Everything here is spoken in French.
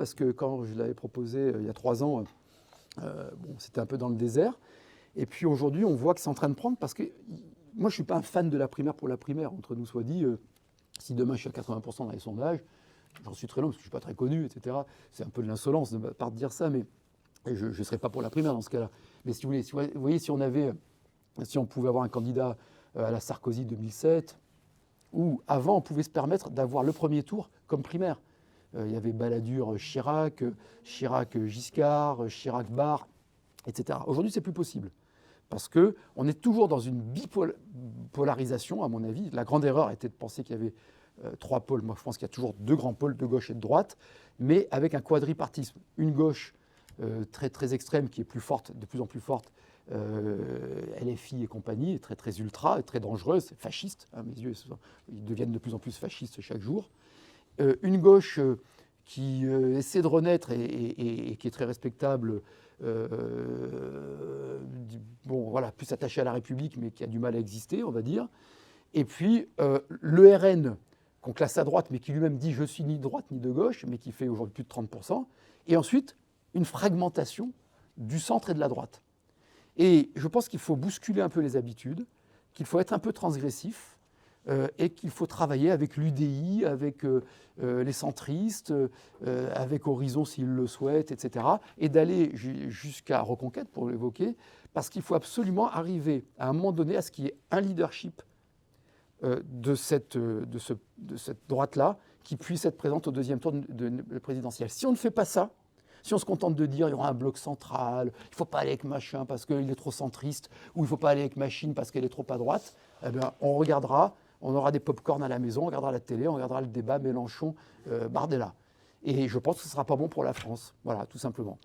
parce que quand je l'avais proposé il y a 3 ans, c'était un peu dans le désert. Et puis aujourd'hui, on voit que c'est en train de prendre parce que moi, je ne suis pas un fan de la primaire pour la primaire. Entre nous soit dit, si demain je suis à 80% dans les sondages, j'en suis très loin parce que je ne suis pas très connu, etc. C'est un peu de l'insolence de ma part de dire ça, mais je ne serais pas pour la primaire dans ce cas-là. Mais si vous voulez, vous voyez, si on pouvait avoir un candidat à la Sarkozy 2007, ou avant, on pouvait se permettre d'avoir le premier tour comme primaire. Il y avait Balladur-Chirac, Chirac-Giscard, Chirac-Barre, etc. Aujourd'hui, c'est plus possible. Parce qu'on est toujours dans une bipolarisation, à mon avis. La grande erreur était de penser qu'il y avait 3 pôles. Moi, je pense qu'il y a toujours 2 grands pôles, de gauche et de droite, mais avec un quadripartisme. Une gauche très, très extrême, qui est plus forte, de plus en plus forte, LFI et compagnie, très, très ultra, et très dangereuse, fasciste. À mes yeux, ils deviennent de plus en plus fascistes chaque jour. Une gauche qui essaie de renaître et qui est très respectable, plus attachée à la République, mais qui a du mal à exister, on va dire. Et puis le RN, qu'on classe à droite, mais qui lui-même dit « je suis ni de droite ni de gauche », mais qui fait aujourd'hui plus de 30%. Et ensuite, une fragmentation du centre et de la droite. Et je pense qu'il faut bousculer un peu les habitudes, qu'il faut être un peu transgressif, et qu'il faut travailler avec l'UDI, avec les centristes, avec Horizon s'ils le souhaitent, etc. Et d'aller jusqu'à Reconquête, pour l'évoquer, parce qu'il faut absolument arriver à un moment donné à ce qu'il y ait un leadership de cette droite-là qui puisse être présente au 2e tour de présidentiel. Si on ne fait pas ça, si on se contente de dire il y aura un bloc central, il ne faut pas aller avec machin parce qu'il est trop centriste, ou il ne faut pas aller avec machine parce qu'elle est trop à droite, eh bien, on regardera, on aura des pop-corn à la maison, on regardera la télé, on regardera le débat Mélenchon-Bardella. Et je pense que ce ne sera pas bon pour la France. Voilà, tout simplement.